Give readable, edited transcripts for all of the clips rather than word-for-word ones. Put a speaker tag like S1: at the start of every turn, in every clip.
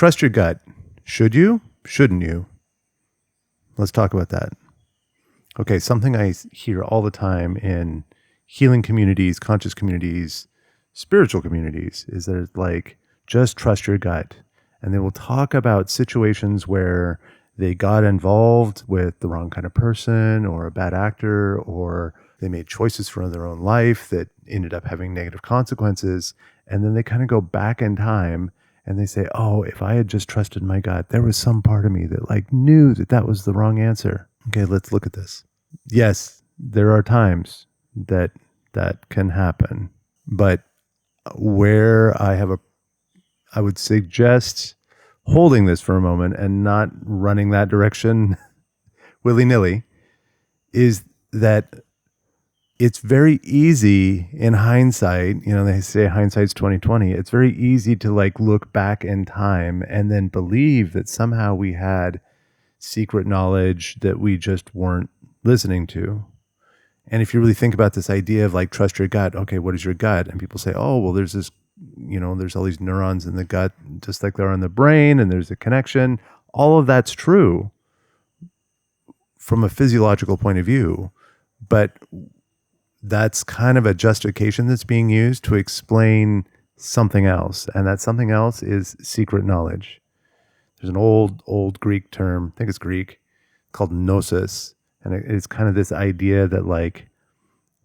S1: trust your gut. Should you? Shouldn't you? Let's talk about that. Okay, something I hear all the time in healing communities, conscious communities, spiritual communities is that it's like, just trust your gut. And they will talk about situations where they got involved with the wrong kind of person or a bad actor, or they made choices for their own life that ended up having negative consequences. And then they kind of go back in time and they say, oh, if I had just trusted my gut, there was some part of me that like knew that that was the wrong answer. Okay, let's look at this. Yes, there are times that can happen, but where I would suggest holding this for a moment and not running that direction willy-nilly is that it's very easy in hindsight, they say hindsight's 2020. It's very easy to like look back in time and then believe that somehow we had secret knowledge that we just weren't listening to. And if you really think about this idea of like, trust your gut, okay, what is your gut? And people say, oh, well, there's this, there's all these neurons in the gut, just like there are in the brain, and there's a connection. All of that's true from a physiological point of view, but that's kind of a justification that's being used to explain something else. And that something else is secret knowledge. There's an old Greek term, I think it's Greek, called gnosis. And it's kind of this idea that like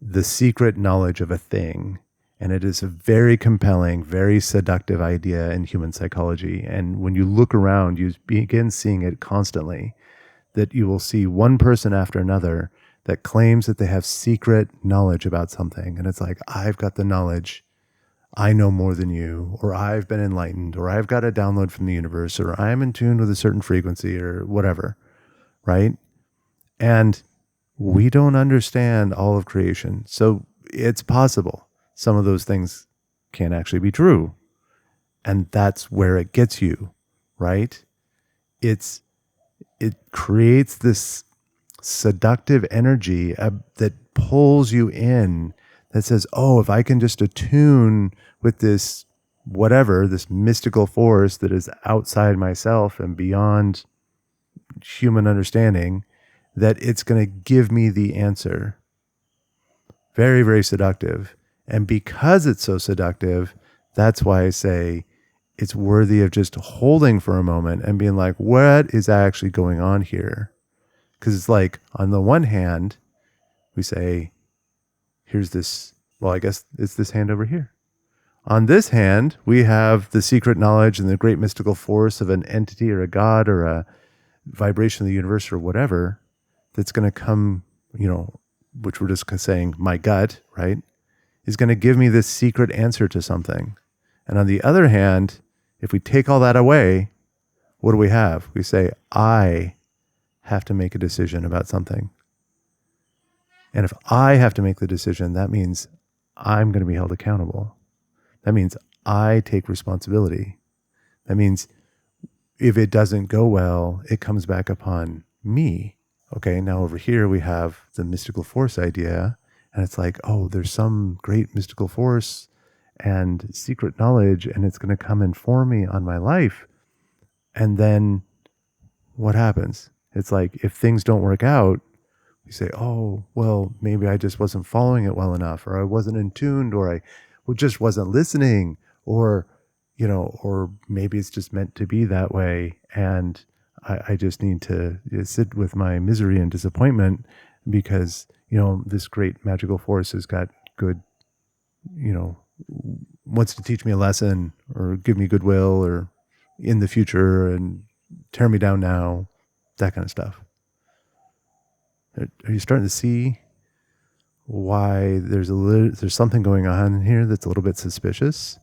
S1: the secret knowledge of a thing. And it is a very compelling, very seductive idea in human psychology. And when you look around, you begin seeing it constantly, that you will see one person after another that claims that they have secret knowledge about something. And it's like, I've got the knowledge. I know more than you, or I've been enlightened, or I've got a download from the universe, or I'm in tune with a certain frequency or whatever, right? And we don't understand all of creation. So it's possible some of those things can't actually be true. And that's where it gets you, right? It creates this seductive energy that pulls you in, that says, oh, if I can just attune with this whatever, this mystical force that is outside myself and beyond human understanding, that it's going to give me the answer. Very, very seductive. And because it's so seductive, that's why I say it's worthy of just holding for a moment and being like, what is actually going on here? Because it's like, on the one hand, we say, here's this, well, I guess it's this hand over here. On this hand, we have the secret knowledge and the great mystical force of an entity or a god or a vibration of the universe or whatever that's going to come, which we're just saying, my gut, right, is going to give me this secret answer to something. And on the other hand, if we take all that away, what do we have? We say, I have to make a decision about something. And if I have to make the decision, that means I'm going to be held accountable. That means I take responsibility. That means if it doesn't go well, it comes back upon me. Okay, now over here we have the mystical force idea, and it's like, oh, there's some great mystical force and secret knowledge, and it's going to come inform me on my life. And then what happens? It's like, if things don't work out, we say, oh, well, maybe I just wasn't following it well enough, or I wasn't in tune, or I just wasn't listening, or, or maybe it's just meant to be that way. And I just need to sit with my misery and disappointment because, this great magical force has got good, wants to teach me a lesson or give me goodwill or in the future and tear me down now, that kind of stuff. Are you starting to see why there's something going on here that's a little bit suspicious?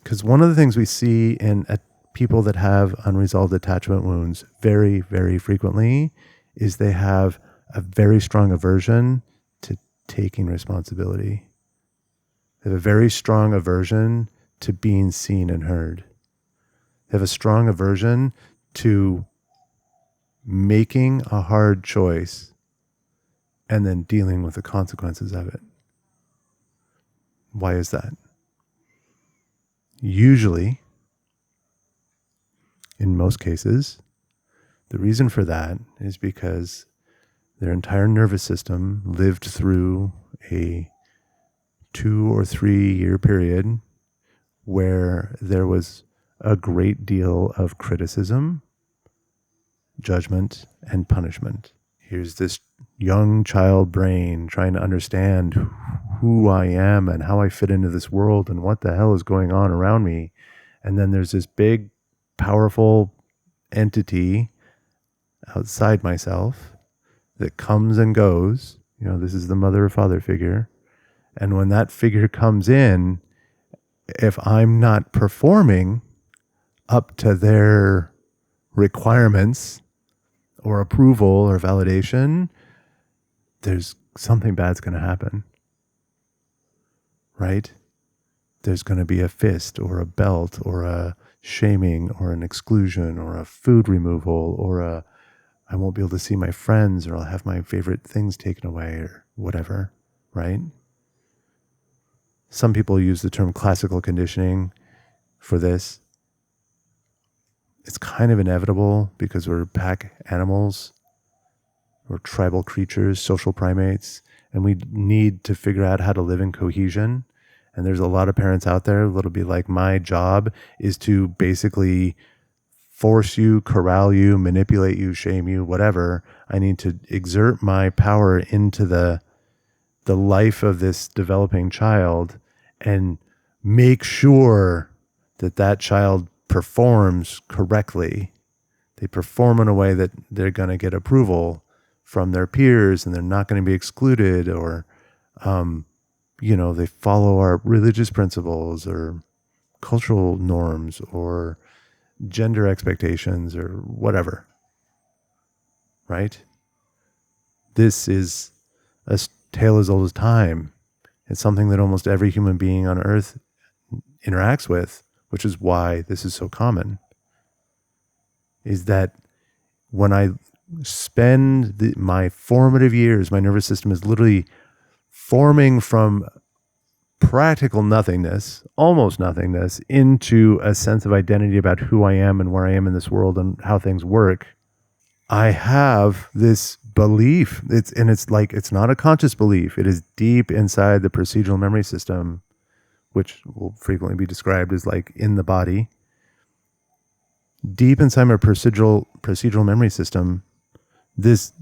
S1: Because one of the things we see in people that have unresolved attachment wounds very, very frequently is they have a very strong aversion to taking responsibility. They have a very strong aversion to being seen and heard. They have a strong aversion to making a hard choice and then dealing with the consequences of it. Why is that? Usually, in most cases. The reason for that is because their entire nervous system lived through a 2 or 3 year period where there was a great deal of criticism, judgment, and punishment. Here's this young child brain trying to understand who I am and how I fit into this world and what the hell is going on around me. And then there's this big, powerful entity outside myself that comes and goes. This is the mother or father figure. And when that figure comes in, if I'm not performing up to their requirements or approval or validation, there's something bad's going to happen, right? There's going to be a fist or a belt or a shaming or an exclusion or a food removal or I won't be able to see my friends or I'll have my favorite things taken away or whatever, right? Some people use the term classical conditioning for this. It's kind of inevitable because we're pack animals. We're tribal creatures, social primates, and we need to figure out how to live in cohesion. And there's a lot of parents out there that'll be like, my job is to basically force you, corral you, manipulate you, shame you, whatever. I need to exert my power into the life of this developing child and make sure that that child performs correctly. They perform in a way that they're going to get approval from their peers and they're not going to be excluded, or, they follow our religious principles or cultural norms or gender expectations or whatever, right? This is a tale as old as time. It's something that almost every human being on earth interacts with, which is why this is so common, is that when I spend my formative years, my nervous system is literally forming from practical nothingness, almost nothingness, into a sense of identity about who I am and where I am in this world and how things work. I have this belief. It's not a conscious belief. It is deep inside the procedural memory system, which will frequently be described as like in the body. Deep inside my procedural memory system, this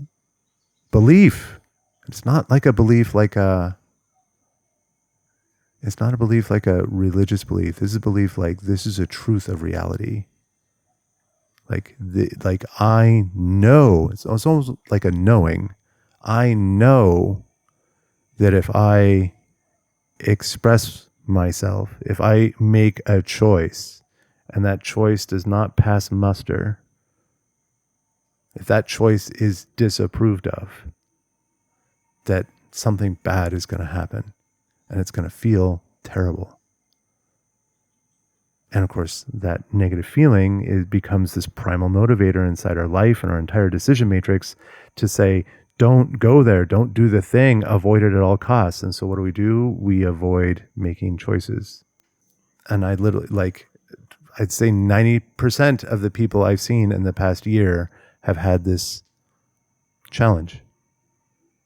S1: belief, it's not a belief like a religious belief. This is a belief like this is a truth of reality. I know, it's almost like a knowing. I know that if I express myself, if I make a choice and that choice does not pass muster, if that choice is disapproved of, that something bad is going to happen and it's going to feel terrible. And of course, that negative feeling becomes this primal motivator inside our life and our entire decision matrix to say, don't go there, don't do the thing, avoid it at all costs. And so what do? We avoid making choices. And I literally, I'd say 90% of the people I've seen in the past year have had this challenge,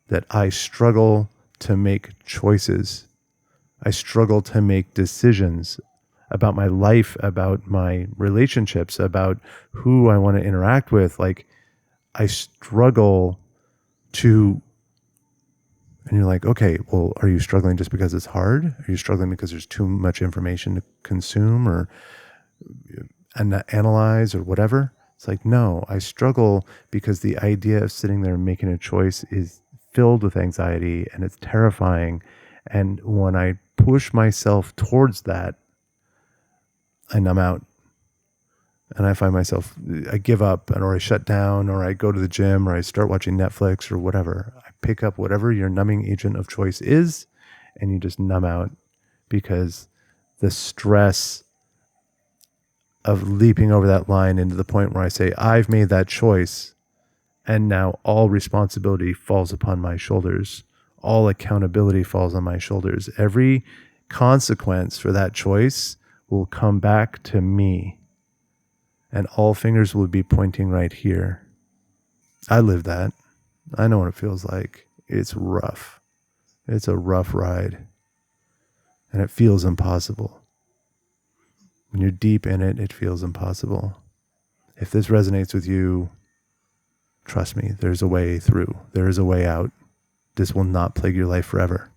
S1: that I struggle to make choices. I struggle to make decisions about my life, about my relationships, about who I want to interact with. I struggle to, and you're like, okay, well, are you struggling just because it's hard? Are you struggling because there's too much information to consume or analyze or whatever? It's like, no, I struggle because the idea of sitting there and making a choice is filled with anxiety and it's terrifying. And when I push myself towards that, I numb out and I find myself, I give up or I shut down or I go to the gym or I start watching Netflix or whatever. I pick up whatever your numbing agent of choice is and you just numb out because the stress of leaping over that line into the point where I say, I've made that choice and now all responsibility falls upon my shoulders. All accountability falls on my shoulders. Every consequence for that choice will come back to me. and all fingers would be pointing right here. I live that. I know what it feels like. It's rough. It's a rough ride. And it feels impossible. When you're deep in it, it feels impossible. If this resonates with you, trust me, there's a way through. There is a way out. This will not plague your life forever.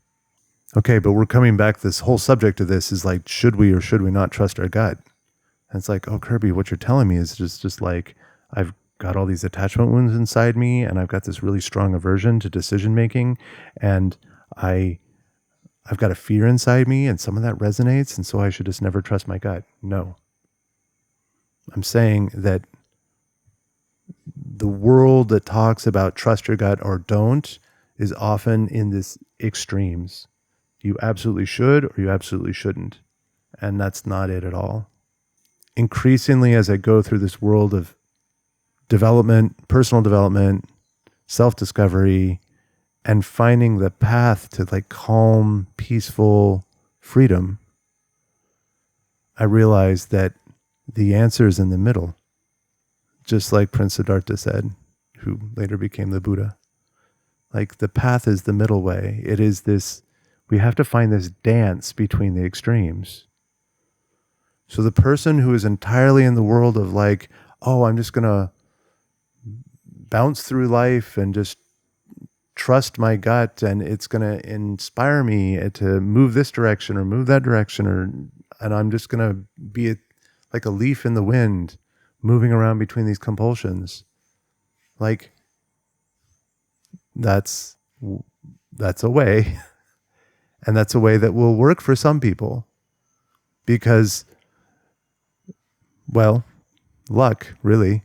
S1: Okay, but we're coming back. This whole subject of this is like, should we or should we not trust our gut? And it's like, oh, Kirby, what you're telling me is just like, I've got all these attachment wounds inside me, and I've got this really strong aversion to decision making, and I've got a fear inside me, and some of that resonates, and so I should just never trust my gut. No. I'm saying that the world that talks about trust your gut or don't is often in this extremes. You absolutely should or you absolutely shouldn't. And that's not it at all. Increasingly, as I go through this world of development, personal development, self-discovery, and finding the path to like calm, peaceful freedom, I realized that the answer is in the middle. Just like Prince Siddhartha said, who later became the Buddha. Like the path is the middle way. It is this, we have to find this dance between the extremes. So the person who is entirely in the world of like, oh, I'm just going to bounce through life and just trust my gut and it's going to inspire me to move this direction or move that direction, and I'm just going to be like a leaf in the wind moving around between these compulsions. Like that's a way, and that's a way that will work for some people because, well, luck, really.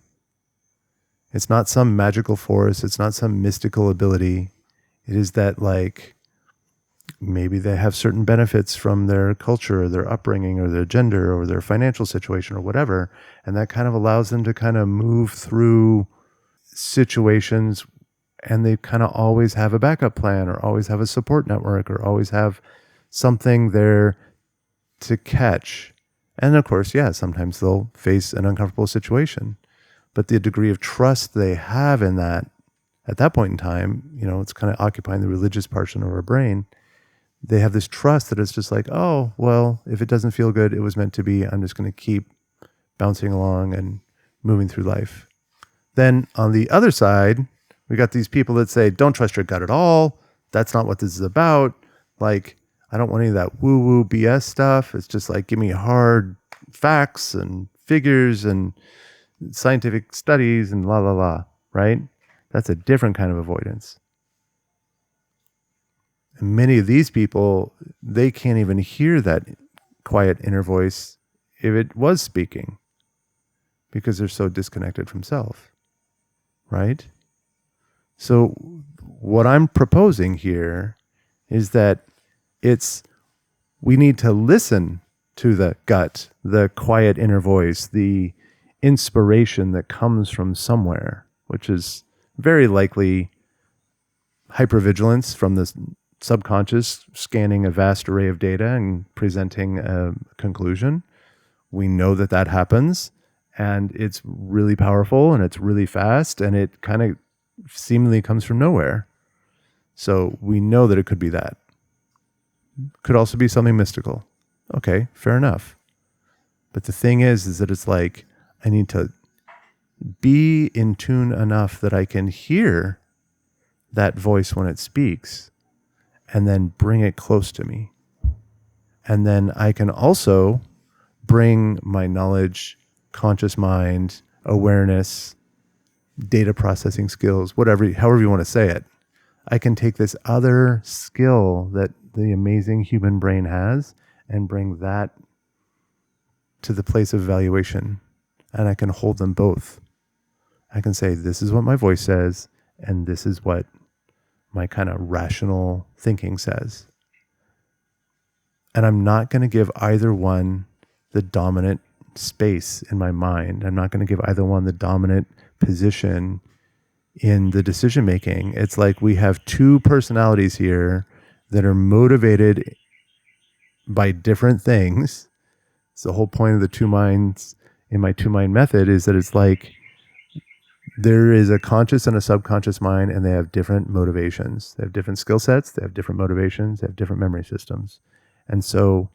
S1: It's not some magical force. It's not some mystical ability. It is that like maybe they have certain benefits from their culture or their upbringing or their gender or their financial situation or whatever. And that kind of allows them to kind of move through situations, and they kind of always have a backup plan or always have a support network or always have something there to catch. And of course, yeah, sometimes they'll face an uncomfortable situation. But the degree of trust they have in that, at that point in time, you know, it's kind of occupying the religious portion of our brain. They have this trust that it's just like, oh, well, if it doesn't feel good, it was meant to be. I'm just going to keep bouncing along and moving through life. Then on the other side, we got these people that say, don't trust your gut at all. That's not what this is about. Like, I don't want any of that woo-woo BS stuff. It's just like, give me hard facts and figures and scientific studies and la, la, la, right? That's a different kind of avoidance. And many of these people, they can't even hear that quiet inner voice if it was speaking because they're so disconnected from self, right? So what I'm proposing here is that we need to listen to the gut, the quiet inner voice, the inspiration that comes from somewhere, which is very likely hypervigilance from the subconscious scanning a vast array of data and presenting a conclusion. We know that that happens, and it's really powerful and it's really fast, and it kind of seemingly comes from nowhere. So we know that it could be that. Could also be something mystical. Okay, fair enough. But the thing is that it's like, I need to be in tune enough that I can hear that voice when it speaks and then bring it close to me. And then I can also bring my knowledge, conscious mind, awareness, data processing skills, however you want to say it. I can take this other skill that the amazing human brain has and bring that to the place of evaluation. And I can hold them both. I can say, this is what my voice says, and this is what my kind of rational thinking says. And I'm not going to give either one the dominant space in my mind. I'm not going to give either one the dominant position in the decision making. It's like we have two personalities here that are motivated by different things. It's the whole point of the two minds in my 2-mind method is that it's like there is a conscious and a subconscious mind, and they have different motivations. They have different skill sets. They have different motivations. They have different memory systems. And so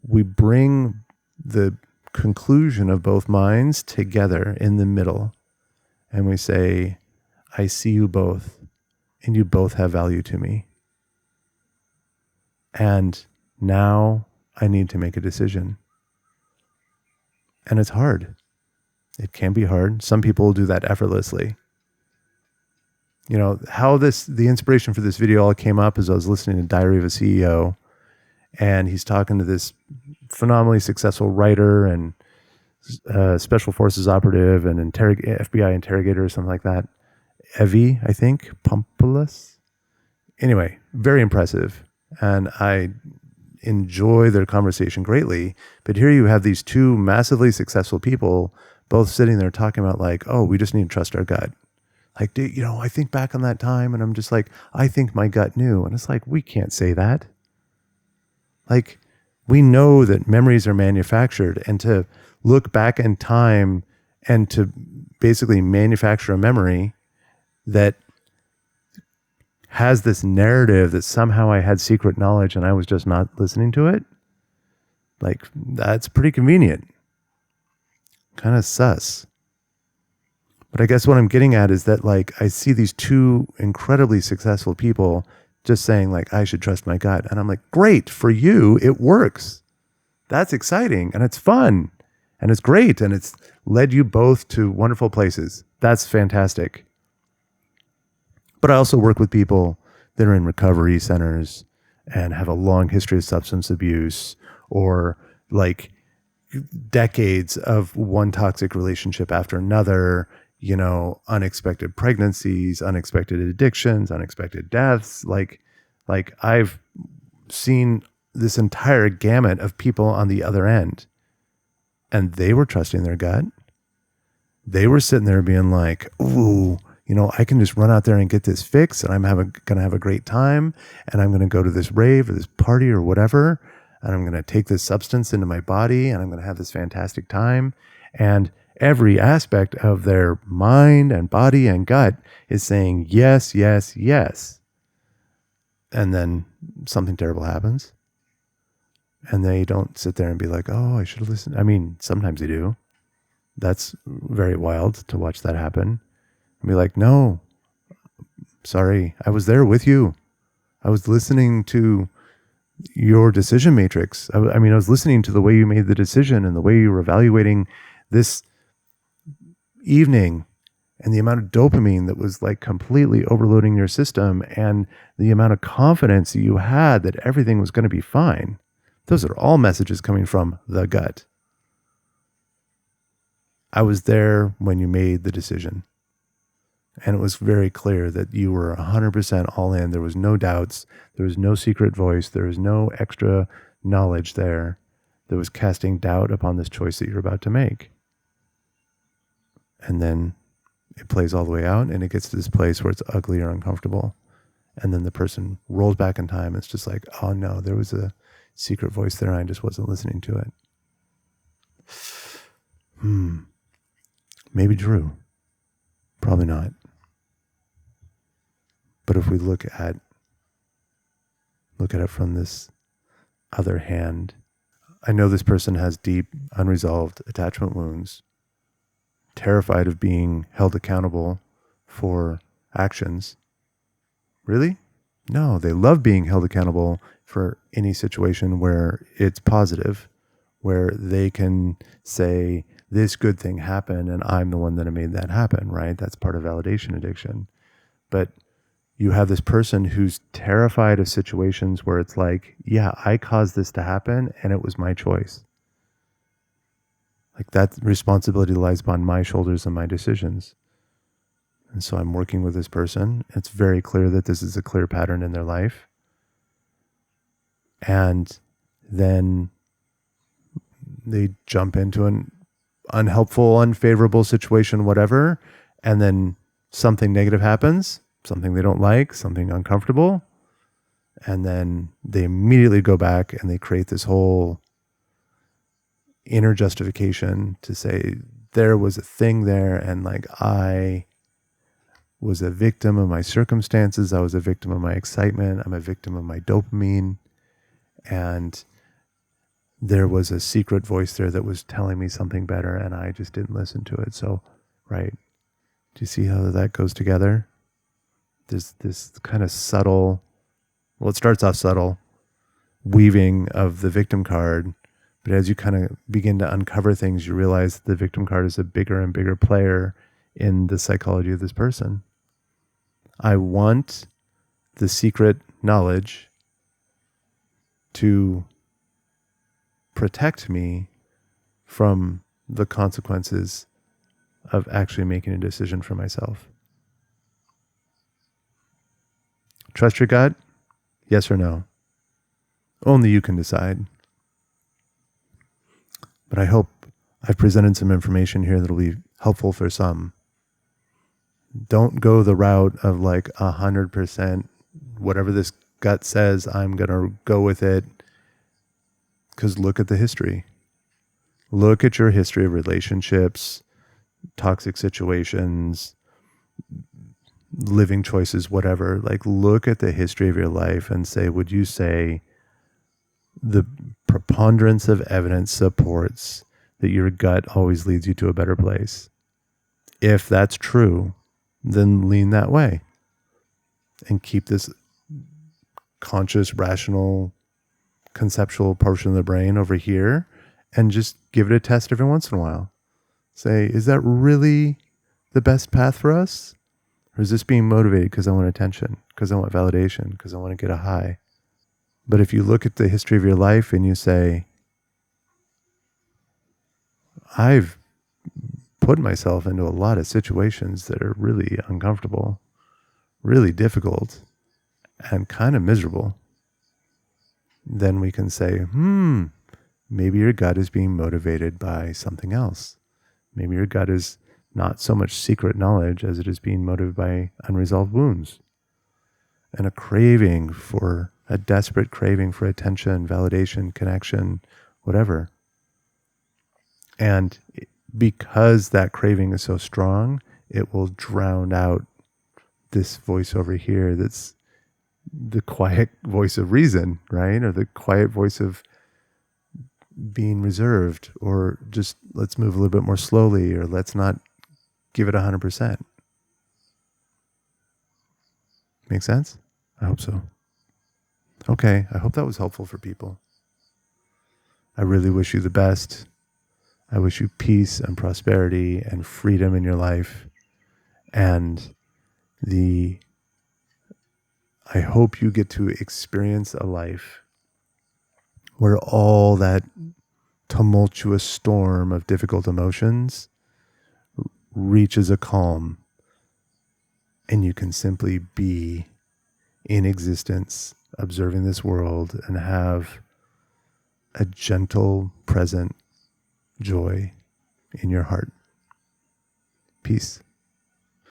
S1: we bring the conclusion of both minds together in the middle. And we say, I see you both, and you both have value to me. And now I need to make a decision. And it's hard. It can be hard. Some people will do that effortlessly. You know, how the inspiration for this video all came up is I was listening to Diary of a CEO, and he's talking to this phenomenally successful writer and special forces operative and FBI interrogator or something like that. Evie, I think, Pompoulos. Anyway, very impressive. And I enjoy their conversation greatly. But here you have these two massively successful people both sitting there talking about like, oh, we just need to trust our gut. Like, you know, I think back on that time and I'm just like, I think my gut knew. And it's like, we can't say that. Like, we know that memories are manufactured, and to look back in time and to basically manufacture a memory that has this narrative that somehow I had secret knowledge and I was just not listening to it, like, that's pretty convenient. Kind of sus. But I guess what I'm getting at is that, like, I see these two incredibly successful people just saying, like, I should trust my gut. And I'm like, great, for you, it works. That's exciting, and it's fun, and it's great, and it's led you both to wonderful places. That's fantastic. But I also work with people that are in recovery centers and have a long history of substance abuse, or like decades of one toxic relationship after another, you know, unexpected pregnancies, unexpected addictions, unexpected deaths. Like I've seen this entire gamut of people on the other end, and they were trusting their gut. They were sitting there being like, ooh, you know, I can just run out there and get this fix, and I'm going to have a great time, and I'm going to go to this rave or this party or whatever, and I'm going to take this substance into my body, and I'm going to have this fantastic time. And every aspect of their mind and body and gut is saying yes, yes, yes. And then something terrible happens, and they don't sit there and be like, oh, I should have listened. I mean, sometimes they do. That's very wild to watch that happen. And be like, no, sorry, I was there with you. I was listening to your decision matrix. I was listening to the way you made the decision and the way you were evaluating this evening, and the amount of dopamine that was like completely overloading your system, and the amount of confidence that you had that everything was going to be fine. Those are all messages coming from the gut. I was there when you made the decision. And it was very clear that you were 100% all in. There was no doubts. There was no secret voice. There was no extra knowledge there that was casting doubt upon this choice that you're about to make. And then it plays all the way out, and it gets to this place where it's ugly or uncomfortable. And then the person rolls back in time, and it's just like, oh no, there was a secret voice there. I just wasn't listening to it. Maybe true. Probably not. But if we look at it from this other hand, I know this person has deep, unresolved attachment wounds, terrified of being held accountable for actions. Really? No, they love being held accountable for any situation where it's positive, where they can say, this good thing happened and I'm the one that made that happen, right? That's part of validation addiction. But you have this person who's terrified of situations where it's like, yeah, I caused this to happen and it was my choice. Like, that responsibility lies upon my shoulders and my decisions. And so I'm working with this person. It's very clear that this is a clear pattern in their life. And then they jump into an unhelpful, unfavorable situation, whatever, and then something negative happens, something they don't like, something uncomfortable, and then they immediately go back and they create this whole inner justification to say there was a thing there, and like I was a victim of my circumstances, I was a victim of my excitement, I'm a victim of my dopamine, and there was a secret voice there that was telling me something better, and I just didn't listen to it. So, right. Do you see how that goes together? There's this kind of subtle, well, it starts off subtle, weaving of the victim card, but as you kind of begin to uncover things, you realize that the victim card is a bigger and bigger player in the psychology of this person. I want the secret knowledge to protect me from the consequences of actually making a decision for myself. Trust your gut? Yes or no? Only you can decide. But I hope I've presented some information here that'll be helpful for some. Don't go the route of like 100%, whatever this gut says, I'm going to go with it. Because look at the history. Look at your history of relationships, toxic situations, living choices, whatever. Like, look at the history of your life and say, would you say the preponderance of evidence supports that your gut always leads you to a better place? If that's true, then lean that way and keep this conscious, rational, conceptual portion of the brain over here and just give it a test every once in a while. Say, is that really the best path for us? Or is this being motivated because I want attention, because I want validation, because I want to get a high? But if you look at the history of your life and you say, I've put myself into a lot of situations that are really uncomfortable, really difficult, and kind of miserable, then we can say, maybe your gut is being motivated by something else. Maybe your gut is not so much secret knowledge as it is being motivated by unresolved wounds and a desperate craving for attention, validation, connection, whatever. And because that craving is so strong, it will drown out this voice over here that's the quiet voice of reason, right? Or the quiet voice of being reserved, or just let's move a little bit more slowly, or let's not give it 100%. Make sense? I hope so. Okay, I hope that was helpful for people. I really wish you the best. I wish you peace and prosperity and freedom in your life. And I hope you get to experience a life where all that tumultuous storm of difficult emotions reaches a calm, and you can simply be in existence, observing this world, and have a gentle, present joy in your heart. Peace.